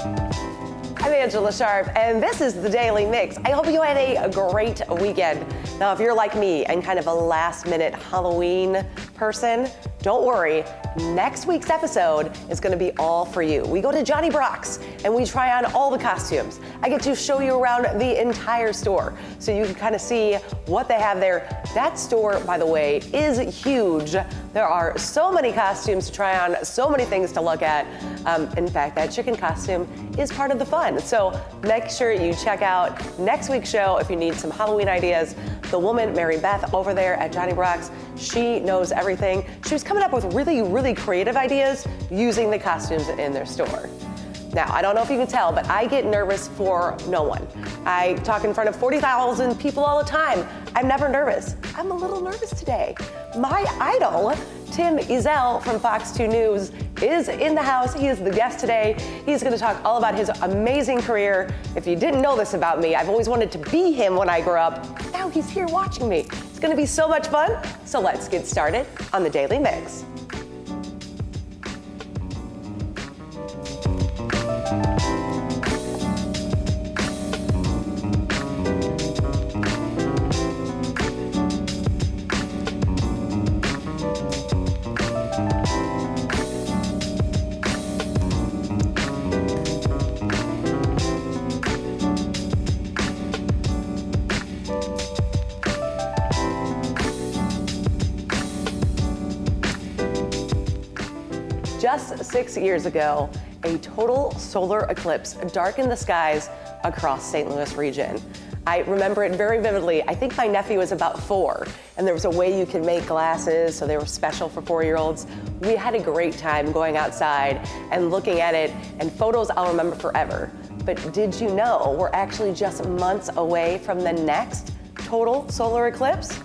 I'm Angella Sharpe, and this is the Daily Mix. I hope you had a great weekend. Now, if you're like me and kind of a last-minute Halloween person, don't worry. Next week's episode is going to be all for you. We go to Johnny Brock's and we try on all the costumes. I get to show you around the entire store so you can kind of see what they have there. That store, by the way, is huge. There are so many costumes to try on, so many things to look at. In fact, that chicken costume is part of the fun. So make sure you check out next week's show if you need some Halloween ideas. The woman, Mary Beth, over there at Johnny Brock's, she knows everything. She was coming up with really creative ideas using the costumes in their store. Now, I don't know if you can tell, but I get nervous for no one. I talk in front of 40,000 people all the time. I'm never nervous. I'm a little nervous today. My idol, Tim Ezell from Fox 2 News, is in the house. He is the guest today. He's going to talk all about his amazing career. If you didn't know this about me, I've always wanted to be him when I grew up. Now he's here watching me. It's going to be so much fun. So let's get started on the Daily Mix. Just 6 years ago, a total solar eclipse darkened the skies across St. Louis region. I remember it very vividly. I think my nephew was about 4, and there was a way you could make glasses, so they were special for 4-year-olds. We had a great time going outside and looking at it, and photos I'll remember forever. But did you know we're actually just months away from the next total solar eclipse?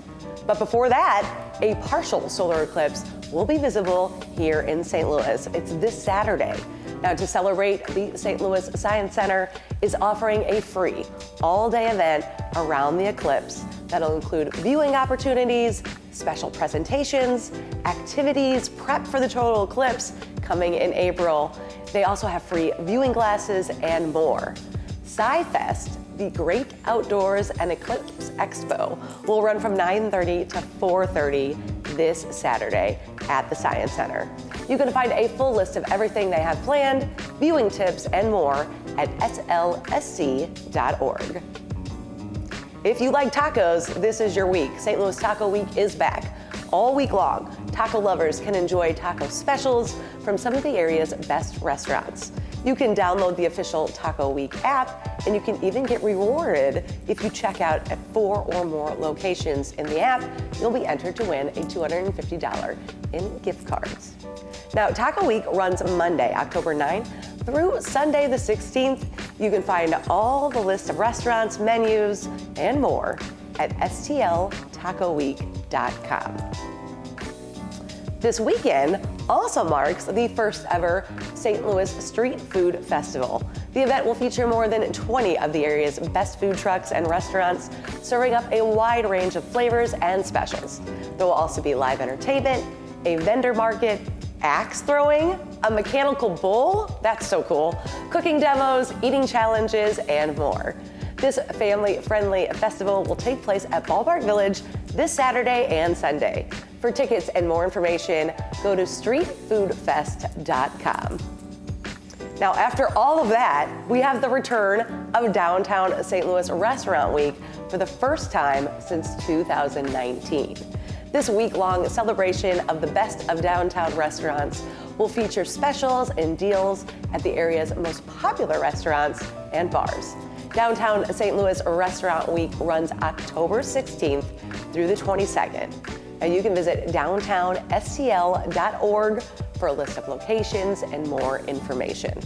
But before that, a partial solar eclipse will be visible here in St. Louis. It's this Saturday. Now, to celebrate, the St. Louis Science Center is offering a free all-day event around the eclipse that'll include viewing opportunities, special presentations, activities, prep for the total eclipse coming in April. They also have free viewing glasses and more. SciFest, the Great Outdoors and Eclipse Expo, will run from 9:30 to 4:30 this Saturday at the Science Center. You can find a full list of everything they have planned, viewing tips, and more at slsc.org. If you like tacos, this is your week. St. Louis Taco Week is back. All week long, taco lovers can enjoy taco specials from some of the area's best restaurants. You can download the official Taco Week app, and you can even get rewarded if you check out at 4 or more locations in the app. You'll be entered to win a $250 in gift cards. Now, Taco Week runs Monday, October 9th through Sunday the 16th. You can find all the list of restaurants, menus, and more at stltacoweek.com. This weekend also marks the first ever St. Louis Street Food Festival. The event will feature more than 20 of the area's best food trucks and restaurants, serving up a wide range of flavors and specials. There will also be live entertainment, a vendor market, axe throwing, a mechanical bull, that's so cool, cooking demos, eating challenges, and more. This family-friendly festival will take place at Ballpark Village this Saturday and Sunday. For tickets and more information, go to streetfoodfest.com. Now, after all of that, we have the return of Downtown St. Louis Restaurant Week for the first time since 2019. This week-long celebration of the best of downtown restaurants will feature specials and deals at the area's most popular restaurants and bars. Downtown St. Louis Restaurant Week runs October 16th through the 22nd. Now, you can visit downtownscl.org for a list of locations and more information.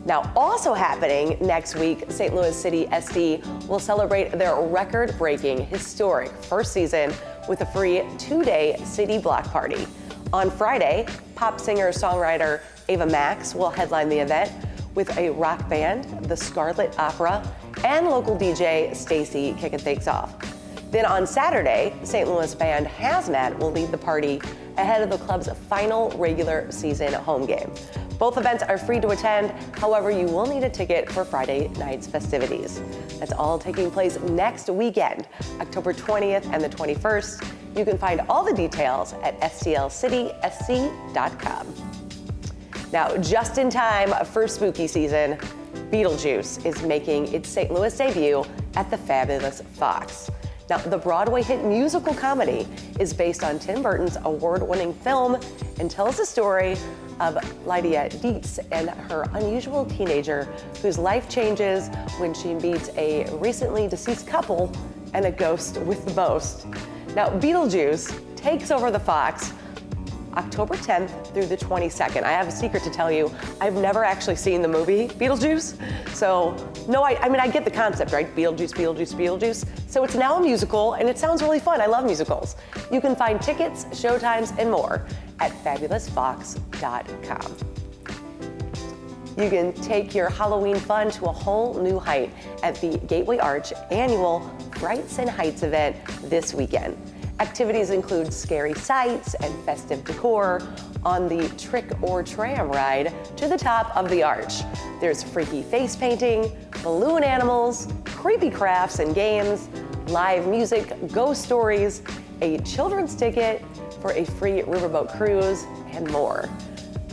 Now, also happening next week, St. Louis City SD will celebrate their record-breaking, historic first season with a free 2-day city block party. On Friday, pop singer-songwriter Ava Max will headline the event with a rock band, the Scarlet Opera, and local DJ Stacy kicking things off. Then on Saturday, St. Louis band Hazmat will lead the party ahead of the club's final regular season home game. Both events are free to attend. However, you will need a ticket for Friday night's festivities. That's all taking place next weekend, October 20th and the 21st. You can find all the details at stlcitysc.com. Now, just in time for spooky season, Beetlejuice is making its St. Louis debut at the Fabulous Fox. Now, the Broadway hit musical comedy is based on Tim Burton's award-winning film and tells the story of Lydia Dietz and her unusual teenager whose life changes when she meets a recently deceased couple and a ghost with the most. Now, Beetlejuice takes over the Fox October 10th through the 22nd. I have a secret to tell you. I've never actually seen the movie Beetlejuice. So, no, I mean, I get the concept, right? Beetlejuice, Beetlejuice, Beetlejuice. So it's now a musical, and it sounds really fun. I love musicals. You can find tickets, showtimes, and more at fabulousfox.com. You can take your Halloween fun to a whole new height at the Gateway Arch annual Frights and Heights event this weekend. Activities include scary sights and festive decor on the Trick or Tram ride to the top of the arch. There's freaky face painting, balloon animals, creepy crafts and games, live music, ghost stories, a children's ticket for a free riverboat cruise, and more.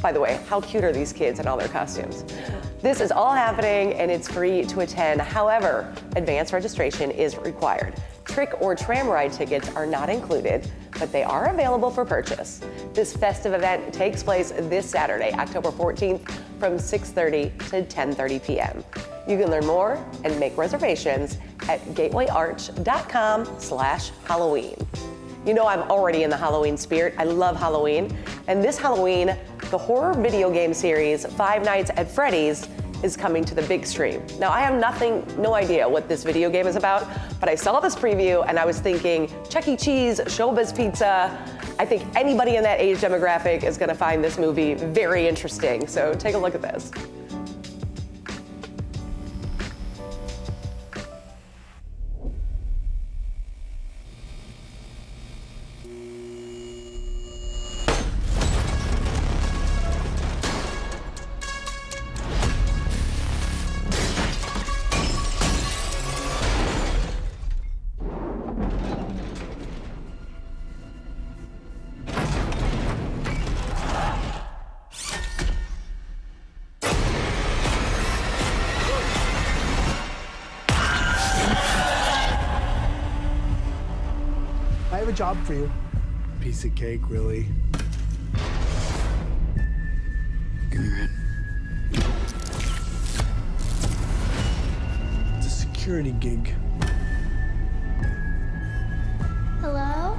By the way, how cute are these kids in all their costumes? This is all happening and it's free to attend. However, advance registration is required. Trick or Tram ride tickets are not included, but they are available for purchase. This festive event takes place this Saturday, October 14th from 6:30 to 10:30 p.m. You can learn more and make reservations at gatewayarch.com/Halloween. You know I'm already in the Halloween spirit. I love Halloween. And this Halloween, the horror video game series Five Nights at Freddy's is coming to the big screen. Now, I have no idea what this video game is about, but I saw this preview and I was thinking Chuck E. Cheese, Showbiz Pizza. I think anybody in that age demographic is gonna find this movie very interesting. So take a look at this. I have a job for you. Piece of cake, really. Give me your hand. It's a security gig. Hello?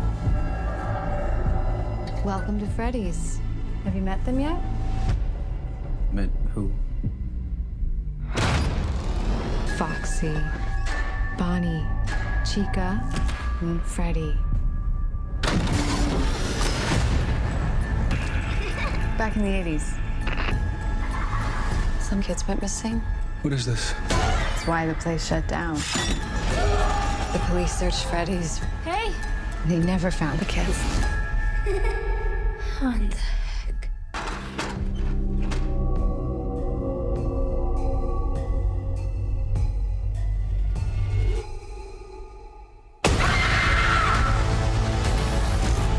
Welcome to Freddy's. Have you met them yet? Met who? Foxy, Bonnie, Chica, and Freddy. Back in the 80s. Some kids went missing. What is this? That's why the place shut down. The police searched Freddy's. Hey! They never found the kids. What the heck?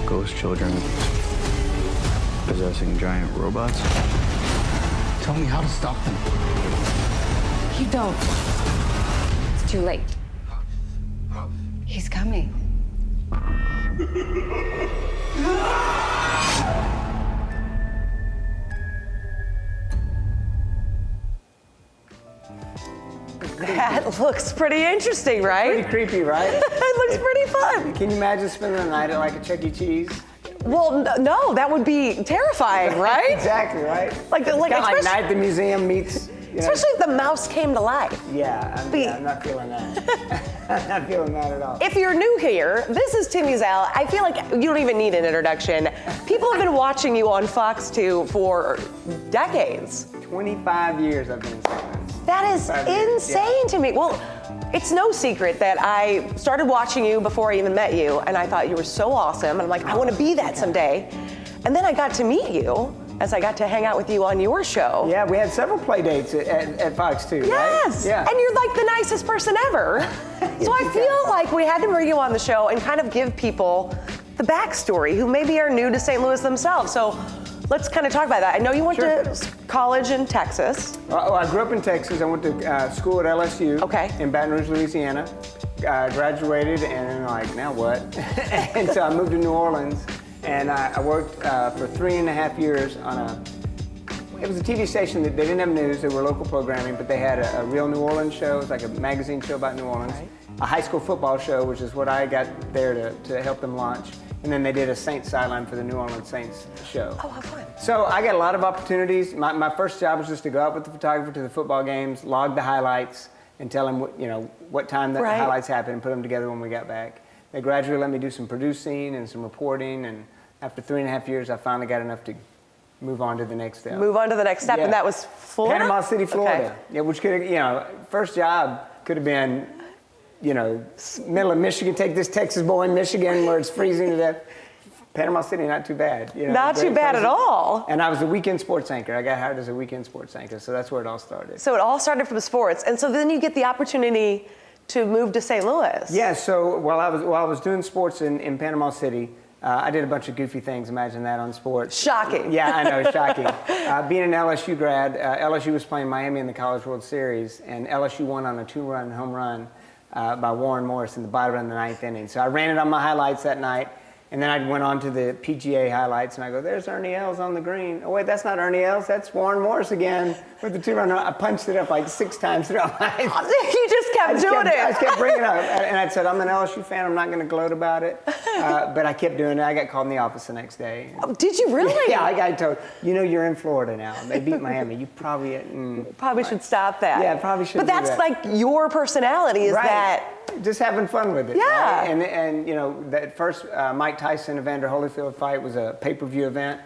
Ghost children possessing giant robots? Tell me how to stop them. You don't. It's too late. He's coming. That looks pretty interesting, right? Pretty creepy, right? It looks pretty fun. Can you imagine spending the night at like a Chuck E. Cheese? Well, no, that would be terrifying, right? Exactly, right? Like It's kinda like especially- Night at the Museum meets, you know. Especially if the mouse came to life. Yeah, I'm not feeling that. I'm not feeling that at all. If you're new here, this is Tim Ezell. I feel like you don't even need an introduction. People have been watching you on Fox 2 for decades. 25 years I've been in St. Louis. That is 25 years, insane to me. Well, it's no secret that I started watching you before I even met you, and I thought you were so awesome. And I'm like, I want to be that someday. And then I got to meet you, and as I got to hang out with you on your show. Yeah, we had several play dates at Fox too, Yes. right? Yeah. And you're like the nicest person ever. So I feel like we had to bring you on the show and kind of give people the backstory who maybe are new to St. Louis themselves. So let's kind of talk about that. I know you went to college in Texas. I grew up in Texas. I went to school at LSU in Baton Rouge, Louisiana. Graduated, and then like, now what? And so I moved to New Orleans, and I worked for 3.5 years on it was a TV station that they didn't have news, they were local programming, but they had a real New Orleans show. It was like a magazine show about New Orleans. A high school football show, which is what I got there to help them launch. And then they did a Saints sideline for the New Orleans Saints show. Oh, how fun. So I got a lot of opportunities. My first job was just to go out with the photographer to the football games, log the highlights, and tell them what time the highlights happened and put them together when we got back. They gradually let me do some producing and some reporting, and after 3.5 years, I finally got enough to move on to the next step. Move on to the next step, and that was Florida? Panama City, Florida. Yeah, which could have, first job could have been, middle of Michigan, take this Texas boy in Michigan where it's freezing to death. Panama City, not too bad. Not too bad at all. And I was a weekend sports anchor. I got hired as a weekend sports anchor, so that's where it all started. So it all started from sports, and so then you get the opportunity to move to St. Louis. Yeah, so while I was doing sports in Panama City, I did a bunch of goofy things, imagine that, on sports. Shocking. Yeah, I know, shocking. Being an LSU grad, LSU was playing Miami in the College World Series, and LSU won on a 2-run home run by Warren Morris in the bottom of the 9th inning. So I ran it on my highlights that night, and then I went on to the PGA highlights, and I go, there's Ernie Els on the green. Oh, wait, that's not Ernie Els, that's Warren Morris again with the 2-run. I punched it up like 6 times throughout my You just kept doing it. I just kept bringing it up. And I said, I'm an LSU fan, I'm not going to gloat about it. But I kept doing it. I got called in the office the next day. Oh, did you really? Yeah, I got told, you're in Florida now. They beat Miami. You probably... Probably should stop that. Yeah, probably should. But that's like your personality, is that... Just having fun with it. Yeah. Right? And that first Mike Tyson Evander Holyfield fight was a pay-per-view event.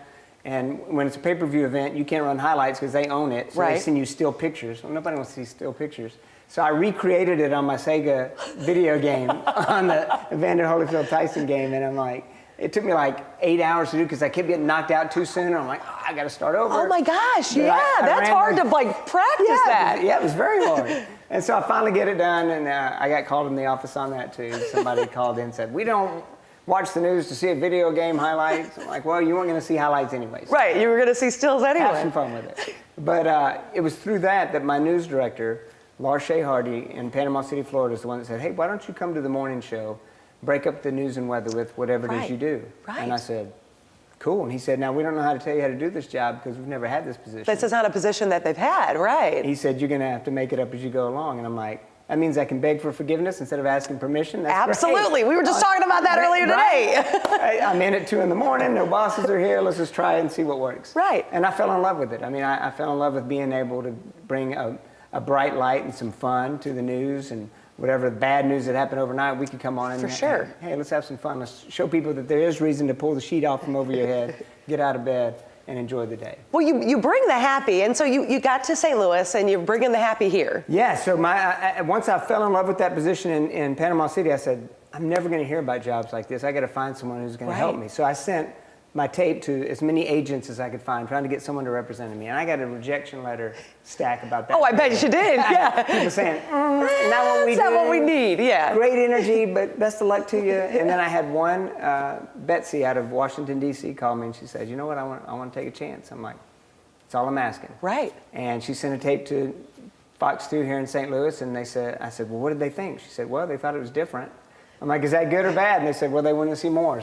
And when it's a pay-per-view event, you can't run highlights because they own it. So they send you still pictures. Well, nobody wants to see still pictures. So I recreated it on my Sega video game on the Evander Holyfield Tyson game. And I'm like, it took me like 8 hours to do because I kept getting knocked out too soon. And I'm like, I got to start over. Oh my gosh, But that's hard to practice that. Yeah, it was very hard. And so I finally get it done, and I got called in the office on that too. Somebody called in and said, we don't watch the news to see a video game highlights. I'm like, well, you weren't going to see highlights anyways. Right, you were going to see stills anyway. Have some fun with it. But it was through that my news director, Lars Shea Hardy in Panama City, Florida, is the one that said, hey, why don't you come to the morning show, break up the news and weather with whatever it is you do. Right. And I said, cool. And he said, now we don't know how to tell you how to do this job because we've never had this position. This is not a position that they've had, right? He said, you're going to have to make it up as you go along. And I'm like, that means I can beg for forgiveness instead of asking permission? That's Absolutely. Great. We were just talking about that earlier today. I'm in at 2 a.m, no bosses are here, let's just try and see what works. Right. And I fell in love with it. I mean, I fell in love with being able to bring a bright light and some fun to the news, and whatever bad news that happened overnight, we could come on and hey, let's have some fun. Let's show people that there is reason to pull the sheet off from over your head, get out of bed, and enjoy the day. Well, you bring the happy, and so you got to St. Louis, and you're bringing the happy here. Yeah, so once I fell in love with that position in Panama City, I said, I'm never going to hear about jobs like this. I got to find someone who's going to help me. So I sent my tape to as many agents as I could find, trying to get someone to represent me. And I got a rejection letter stack about that. Oh, I bet you did, yeah. People saying, not what we It's not what we need, yeah. Great energy, but best of luck to you. And then I had one, Betsy out of Washington, D.C. call me, and she said, you know what, I want to take a chance. I'm like, that's all I'm asking. Right. And she sent a tape to Fox 2 here in St. Louis, and I said, well, what did they think? She said, well, they thought it was different. I'm like, is that good or bad? And they said, well, they wanted to see more.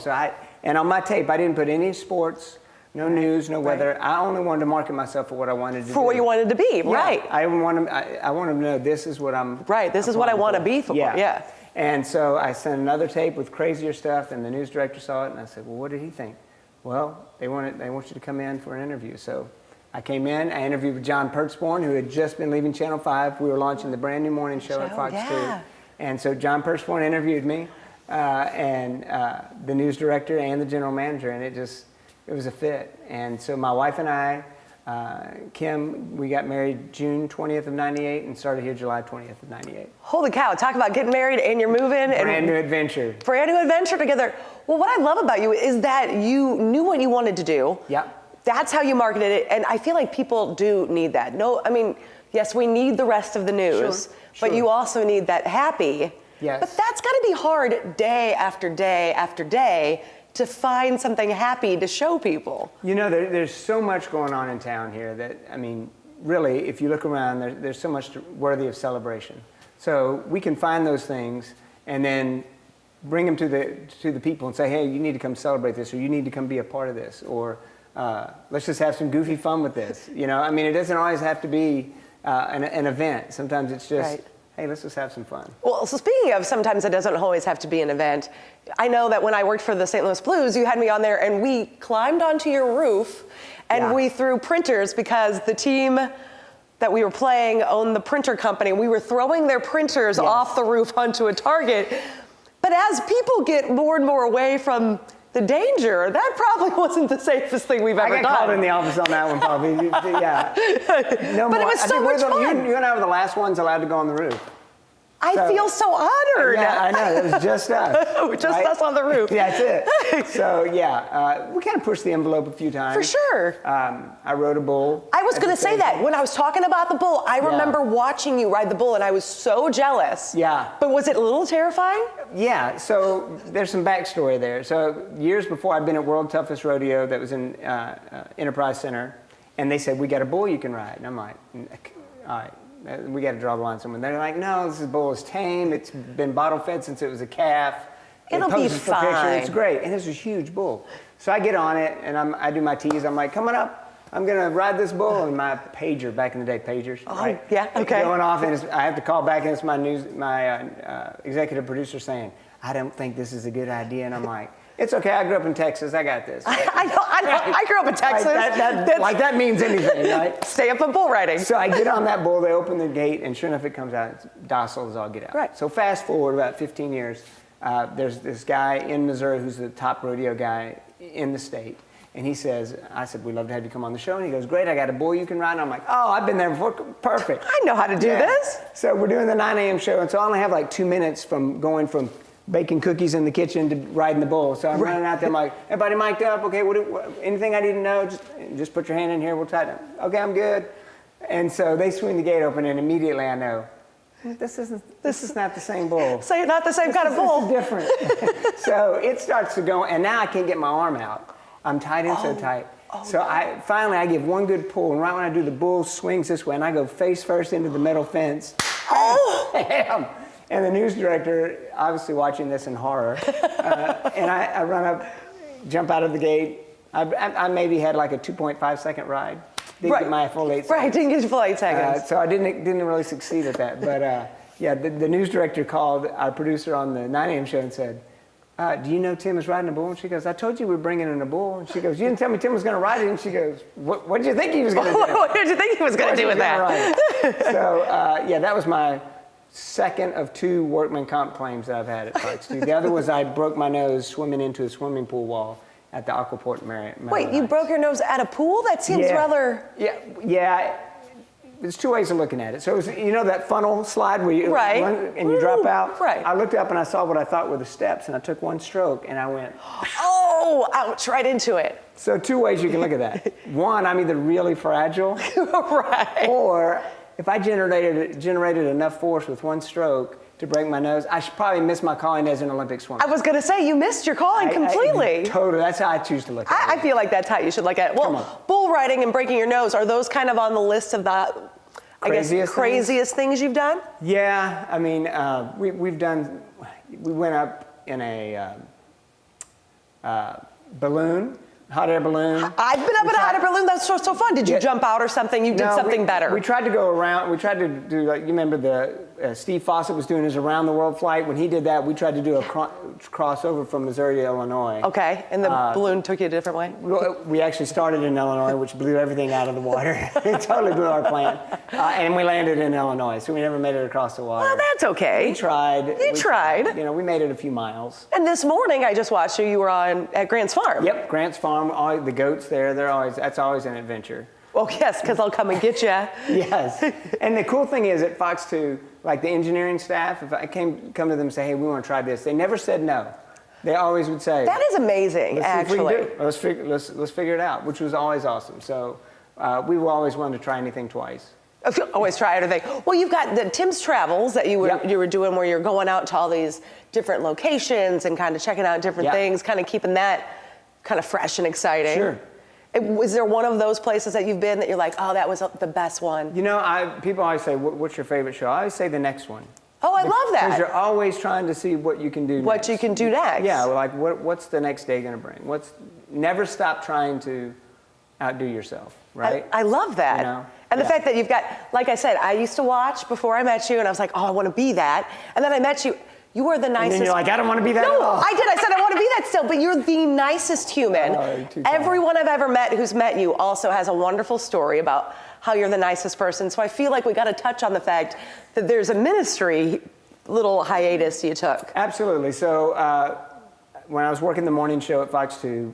And on my tape, I didn't put any sports, no news, no weather. I only wanted to market myself for what I wanted to do. For what you wanted to be, right. I want them to know this is what I'm... Right, this is what I want to be for, yeah. And so I sent another tape with crazier stuff, and the news director saw it, and I said, well, what did he think? Well, they want you to come in for an interview. So I came in, I interviewed with John Pertzborn, who had just been leaving Channel 5. We were launching the brand new morning show at Fox 2. And so John Pertzborn interviewed me, and the news director and the general manager, and it was a fit. And so my wife and I, Kim, we got married June 20th of 98 and started here July 20th of 98. Holy cow, talk about getting married and you're moving. Brand new adventure. Brand new adventure together. Well, what I love about you is that you knew what you wanted to do. Yep. That's how you marketed it, and I feel like people do need that. No, I mean, yes, we need the rest of the news, Sure. but you also need that happy. Yes. But that's got to be hard day after day after day to find something happy to show people. You know, there's so much going on in town here that, I mean, really, if you look around, there's so much worthy of celebration. So we can find those things and then bring them to the people and say, hey, you need to come celebrate this, or you need to come be a part of this, or let's just have some goofy fun with this. You know, I mean, it doesn't always have to be an event. Sometimes it's just, Right. hey, let's just have some fun. Well, so speaking of, sometimes it doesn't always have to be an event. I know that when I worked for the St. Louis Blues, you had me on there and we climbed onto your roof and Yeah. we threw printers because the team that we were playing owned the printer company. We were throwing their printers Yes. off the roof onto a target. But as people get more and more away from the danger, that probably wasn't the safest thing we've ever I got done. called in the office on that one, probably. Yeah. No But it more. was I so think we're much the- fun. You and I were the last ones allowed to go on the roof. I So- feel so honored. Yeah, I know. It was just us. Just us on the roof. Yeah, that's it. So yeah, we kind of pushed the envelope a few times. For sure. I rode a bull. I was at going the to say that. station. When I was talking about the bull, I remember watching you ride the bull and I was so jealous. Yeah. But was it a little terrifying? Yeah. So there's some backstory there. So years before, I'd been at World Toughest Rodeo that was in Enterprise Center, and they said, we got a bull you can ride. And I'm like, all right. We got to draw the line somewhere. They're like, no, this bull is tame. It's been bottle fed since it was a calf. It'll be poses for picture. fine. It's great. And it's a huge bull. So I get on it and I do my tease. I'm like, coming up, I'm going to ride this bull. And my pager, back in the day, pagers. Oh, yeah, okay. Going off, and I have to call back, and it's my executive producer saying, I don't think this is a good idea. And I'm like, it's okay. I grew up in Texas. I got this. I know. I grew up in Texas. That means anything, right? Stay up on bull riding. So I get on that bull, they open the gate, and sure enough, it comes out. It's docile as all get out. Right. So fast forward about 15 years, there's this guy in Missouri who's the top rodeo guy in the state. And he says, I said, we'd love to have you come on the show. And he goes, great, I got a bull you can ride. And I'm like, oh, I've been there before. Perfect. I know how to do this. So we're doing the 9 a.m. show, and so I only have like 2 minutes from going from baking cookies in the kitchen to riding the bull. So I'm running out there, I'm like, everybody mic'd up? Okay, anything I need to know? Just put your hand in here, we'll tighten up. Okay, I'm good. And so they swing the gate open, and immediately I know, this is not the same bull. So you're not the same kind of bull. This is different. So it starts to go, and now I can't get my arm out. I'm tied in so tight. So I finally give one good pull, and right when I do, the bull swings this way, and I go face first into the metal fence. Oh! Bam! And the news director, obviously watching this in horror, and I run up, jump out of the gate. I maybe had like a 2.5 second ride. Didn't get my full 8 seconds. Right, didn't get your full 8 seconds. So I didn't really succeed at that. But yeah, the news director called our producer on the 9 a.m. show and said, do you know Tim is riding a bull? And she goes, I told you we were bringing in a bull. And she goes, you didn't tell me Tim was going to ride it. And she goes, what did you think he was going to do? What did you think he was going to do with that? So yeah, that was my second of 2 workman comp claims that I've had at Frights. The other was I broke my nose swimming into a swimming pool wall at the Aquaport in Maryland. Wait, you broke your nose at a pool? That seems rather... Yeah. There's 2 ways of looking at it. So, you know that funnel slide where you Right. run and you drop out? Right. I looked up and I saw what I thought were the steps, and I took one stroke and I went, Oh, ouch, right into it. so 2 ways you can look at that. One, I'm either really fragile, Right. or if I generated enough force with one stroke to break my nose, I should probably miss my calling as an Olympic swimmer. I was going to say, you missed your calling completely. Totally, that's how I choose to look at it. I feel like that's how you should look at it. Come Well, on. bull riding and breaking your nose, are those kind of on the list of the, craziest things you've done? Yeah, I mean, we went up in a balloon, hot air balloon. I've been up in a hot air balloon. That's so fun. Did you jump out or something? You did something better. We tried to go around. We tried to do, like, you remember the Steve Fawcett was doing his around the world flight. When he did that, we tried to do a crossover from Missouri to Illinois. Okay, and the balloon took you a different way? We actually started in Illinois, which blew everything out of the water. It totally blew our plan. And we landed in Illinois, so we never made it across the water. Well, that's okay. We tried. You tried. You know, we made it a few miles. And this morning, I just watched you were at Grant's Farm. Yep, Grant's Farm, all the goats there, that's always an adventure. Well, yes, because I'll come and get you. Yes. And the cool thing is at Fox 2, like the engineering staff, if I come to them and say, hey, we want to try this, they never said no. They always would say, That is amazing, let's see if we actually. can do it. Let's figure it out, which was always awesome. So we were always wanting to try anything twice. Always try everything. Well, you've got the Tim's Travels that you were doing, where you're going out to all these different locations and kind of checking out different things, kind of keeping that kind of fresh and exciting. Sure. Was there one of those places that you've been that you're like, oh, that was the best one? You know, people always say, what's your favorite show? I always say the next one. Oh, I love that. Because you're always trying to see what you can do next. What you can do next. Yeah, like what's the next day going to bring? Never stop trying to outdo yourself, right? I love that. You know? And the fact that you've got, like I said, I used to watch before I met you, and I was like, oh, I want to be that. And then I met you. You were the nicest. And then you're like, I don't want to be that at all. I did. I said I want to be that still, but you're the nicest human. Oh, you're too kind. Everyone I've ever met who's met you also has a wonderful story about how you're the nicest person. So I feel like we got to touch on the fact that there's a ministry little hiatus you took. Absolutely. So when I was working the morning show at Fox 2,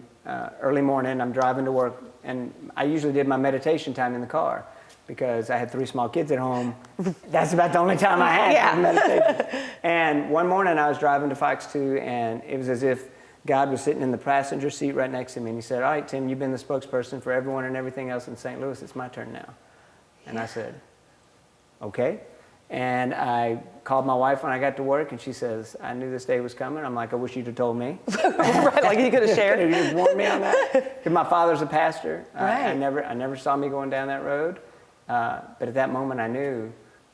early morning, I'm driving to work, and I usually did my meditation time in the car because I had 3 small kids at home. That's about the only time I had for meditation. And one morning I was driving to Fox 2, and it was as if God was sitting in the passenger seat right next to me, and he said, all right, Tim, you've been the spokesperson for everyone and everything else in St. Louis. It's my turn now. And I said, okay. And I called my wife when I got to work, and she says, I knew this day was coming. I'm like, I wish you'd have told me. Right, like you could have shared. Could have warned me on that. Because my father's a pastor. Right. I never saw me going down that road. But at that moment, I knew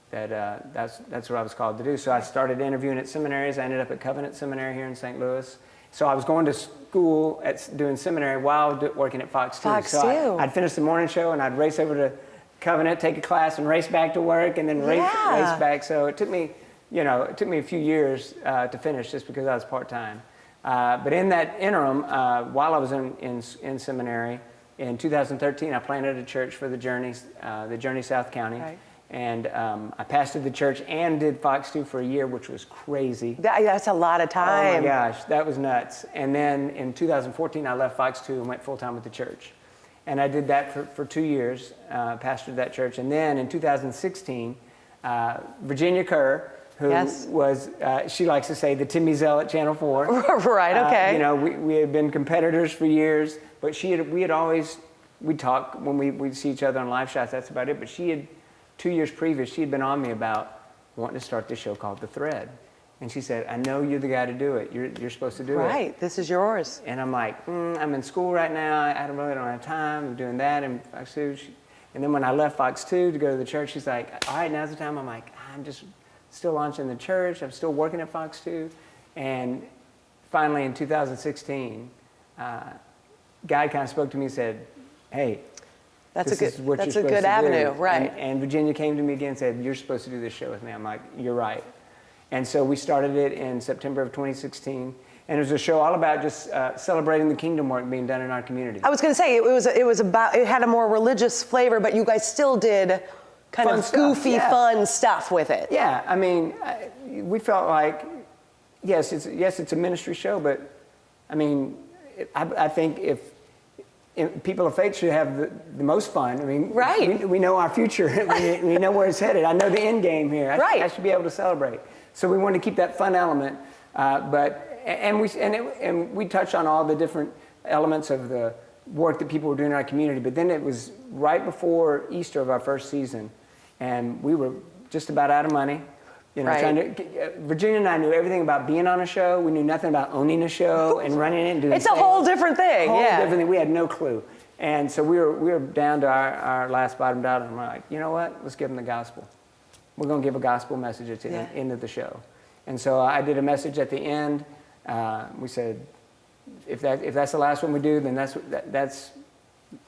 that that's what I was called to do. So I started interviewing at seminaries. I ended up at Covenant Seminary here in St. Louis. So I was going to school doing seminary while working at Fox 2. Fox 2. So I'd finish the morning show, and I'd race over to Covenant, take a class, and race back to work, and then race back. So it took me, a few years to finish just because I was part-time. But in that interim, while I was in seminary, in 2013, I planted a church for the Journey South County. Right. And I pastored the church and did Fox 2 for a year, which was crazy. That's a lot of time. Oh my gosh, that was nuts. And then in 2014, I left Fox 2 and went full-time with the church. And I did that for 2 years, pastored that church. And then in 2016, Virginia Kerr, who was, she likes to say, the Tim Ezell at Channel 4. Right, okay. We had been competitors for years, but we'd talk when we'd see each other on live shots, that's about it. But 2 years previous, she had been on me about wanting to start this show called The Thread. And she said, I know you're the guy to do it. You're supposed to do it. Right, this is yours. And I'm like, I'm in school right now. I don't have time. I'm doing that. And Fox 2. And then when I left Fox 2 to go to the church, she's like, all right, now's the time. I'm like, I'm just still launching the church. I'm still working at Fox 2. And finally in 2016, God kind of spoke to me and said, hey, that's a good avenue, right. And Virginia came to me again and said, you're supposed to do this show with me. I'm like, you're right. And so we started it in September of 2016. And it was a show all about just celebrating the kingdom work being done in our community. I was going to say, it had a more religious flavor, but you guys still did kind of goofy, fun stuff with it. Yeah, I mean, we felt like, yes, it's a ministry show, but I mean, I think if people of faith should have the most fun. I mean, right. we know our future. we know where it's headed. I know the end game here. I should be able to celebrate. So we wanted to keep that fun element, and we touched on all the different elements of the work that people were doing in our community. But then it was right before Easter of our first season, and we were just about out of money. Virginia and I knew everything about being on a show. We knew nothing about owning a show and running it and doing It's sales. A whole different thing, Different thing. We had no clue. And so we were down to our last bottom dollar, and we're like, you know what? Let's give them the gospel. We're going to give a gospel message at the end of the show. And so I did a message at the end. We said, if that's the last one we do, then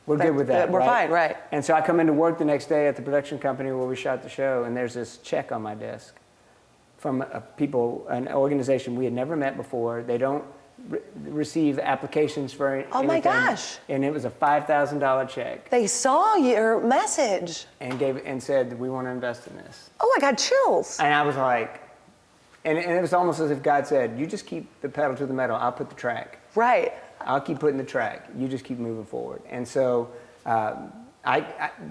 we're good with that. We're fine, right. And so I come into work the next day at the production company where we shot the show, and there's this check on my desk from an organization we had never met before. They don't receive applications for anything. Oh my gosh. And it was a $5,000 check. They saw your message. And said, we want to invest in this. Oh, I got chills. And I was like, and it was almost as if God said, you just keep the pedal to the metal, I'll put the track. Right. I'll keep putting the track, you just keep moving forward. And so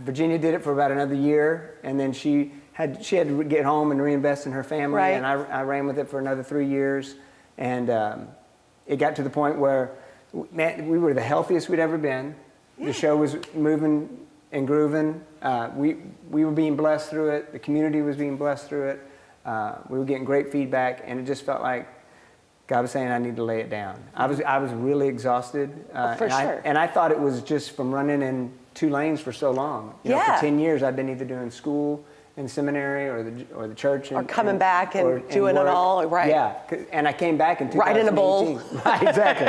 Virginia did it for about another year, and then she had to get home and reinvest in her family, and I ran with it for another 3 years. And it got to the point where, man, we were the healthiest we'd ever been. The show was moving and grooving. We were being blessed through it. The community was being blessed through it. We were getting great feedback, and it just felt like God was saying I need to lay it down. I was really exhausted. For sure. And I thought it was just from running in 2 lanes for so long. You know, for 10 years, I've been either doing school and seminary or the church. Or coming back and doing it all, right. Yeah, and I came back in 2018. Right in a bowl. Right, exactly.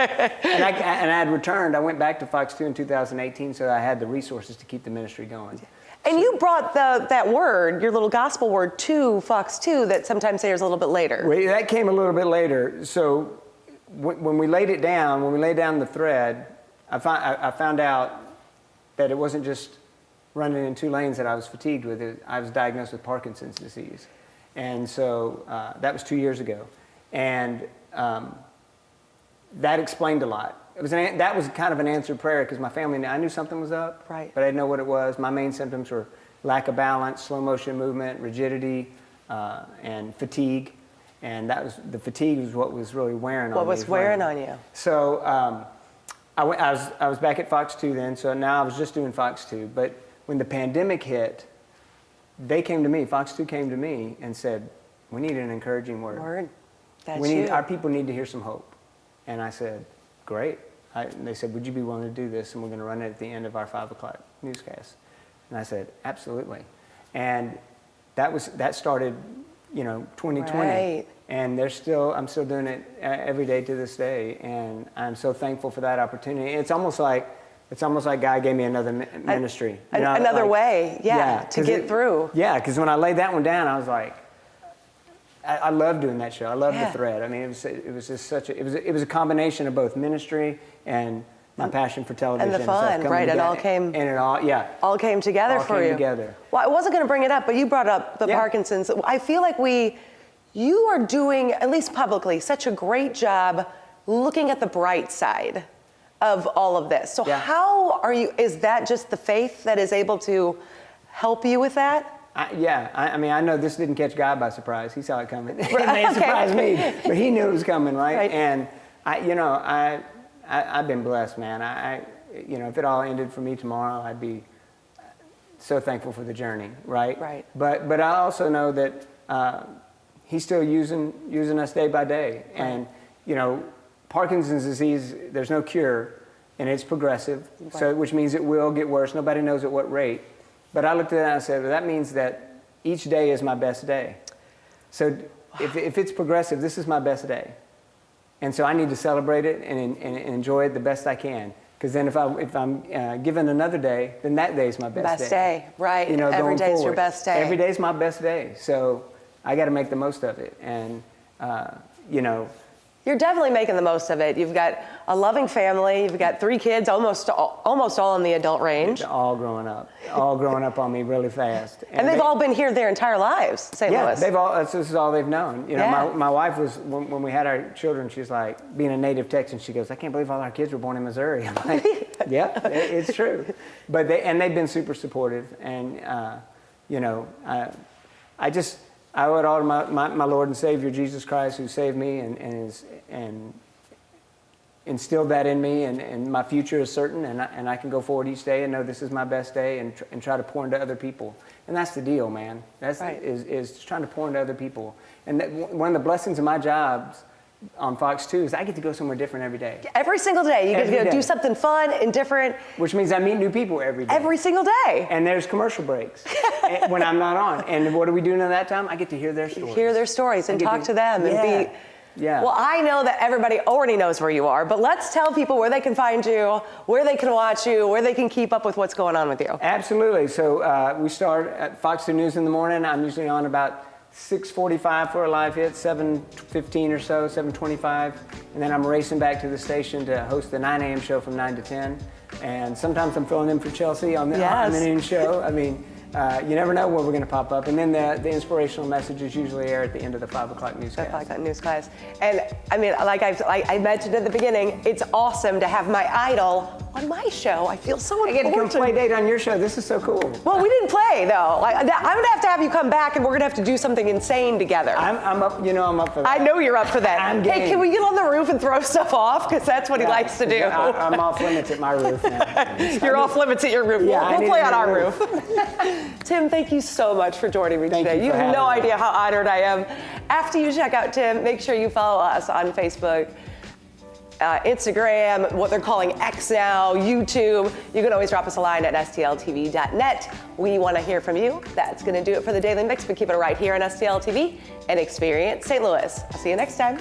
and I had returned. I went back to Fox 2 in 2018, so I had the resources to keep the ministry going. And you brought that word, your little gospel word, to Fox 2 that sometimes airs a little bit later. Well, that came a little bit later. So when we laid down the thread, I found out that it wasn't just running in 2 lanes that I was fatigued with. I was diagnosed with Parkinson's disease. And so that was 2 years ago. And that explained a lot. That was kind of an answered prayer because my family, I knew something was up, right. But I didn't know what it was. My main symptoms were lack of balance, slow motion movement, rigidity, and fatigue. And the fatigue was what was really wearing on me. What was wearing on you? So I was back at Fox 2 then, so now I was just doing Fox 2. But when the pandemic hit, they came to me, Fox 2 came to me and said, we need an encouraging word. Our people need to hear some hope. And I said, great. They said, would you be willing to do this? And we're going to run it at the end of our 5 o'clock newscast. And I said, absolutely. And that started, 2020. Right. And I'm still doing it every day to this day. And I'm so thankful for that opportunity. It's almost like God gave me another ministry. Another way, to get through. Yeah, because when I laid that one down, I was like, I love doing that show. I love the thread. I mean, it was just it was a combination of both ministry and my passion for television. And the fun, right? It all came. And it all came together for you. Together. Well, I wasn't going to bring it up, but you brought up the Parkinson's. I feel like you are doing, at least publicly, such a great job looking at the bright side of all of this. So how are you? Is that just the faith that is able to help you with that? I mean, I know this didn't catch God by surprise. He saw it coming. It may surprise me, but he knew it was coming, right? And I've been blessed, man. If it all ended for me tomorrow, I'd be so thankful for the journey, right? Right. But I also know that he's still using us day by day, and Parkinson's disease, there's no cure, and it's progressive, so which means it will get worse. Nobody knows at what rate. But I looked at that and I said, well, that means that each day is my best day. So if it's progressive, this is my best day. And so I need to celebrate it and enjoy it the best I can. Because then if I'm given another day, then that day is my best day. Right. Every day is your best day. Every day is my best day. So I got to make the most of it. And, You're definitely making the most of it. You've got a loving family. You've got 3 kids, almost all in the adult range. All growing up on me really fast. And they've all been here their entire lives, St. Louis. This is all they've known. My wife was, when we had our children, she's like, being a native Texan, she goes, I can't believe all our kids were born in Missouri. I'm like, yeah, it's true. But they've been super supportive. And, I owe it all to my Lord and Savior, Jesus Christ, who saved me and instilled that in me, and my future is certain, and I can go forward each day and know this is my best day and try to pour into other people. And that's the deal, man. That's right. is trying to pour into other people. And one of the blessings of my jobs on Fox 2 is I get to go somewhere different every day. Every single day. You get to go do something fun and different. Which means I meet new people every day. Every single day. And there's commercial breaks when I'm not on. And what are we doing at that time? I get to hear their stories. Hear their stories and talk to them and be... Yeah. Well, I know that everybody already knows where you are, but let's tell people where they can find you, where they can watch you, where they can keep up with what's going on with you. Absolutely. So we start at Fox 2 News in the morning. I'm usually on about 6:45 for a live hit, 7:15 or so, 7:25. And then I'm racing back to the station to host the 9 a.m. show from 9 to 10. And sometimes I'm filling in for Chelsea on the noon show. I mean, you never know where we're going to pop up. And then the inspirational messages usually air at the end of the 5 o'clock newscast. 5 o'clock newscast. And I mean, like I mentioned at the beginning, it's awesome to have my idol on my show. I feel so I get to come important. play date on your show. This is so cool. Well, we didn't play though. I'm gonna have to have you come back, and we're gonna have to do something insane together. I'm up. You know, I'm up for that. I know you're up for that. I'm Hey, game. can we get on the roof and throw stuff off? Because that's what he likes to do. I'm off limits at my roof now. You're off limits at your roof. Yeah, I we'll need play a on new our roof. roof. Tim, thank you so much for joining me Thank today. you for have no having me. idea how honored I am. After you check out Tim, make sure you follow us on Facebook, Instagram, what they're calling X now, YouTube. You can always drop us a line at stltv.net. We want to hear from you. That's going to do it for the Daily Mix, but keep it right here on STL TV and Experience St. Louis. I'll see you next time.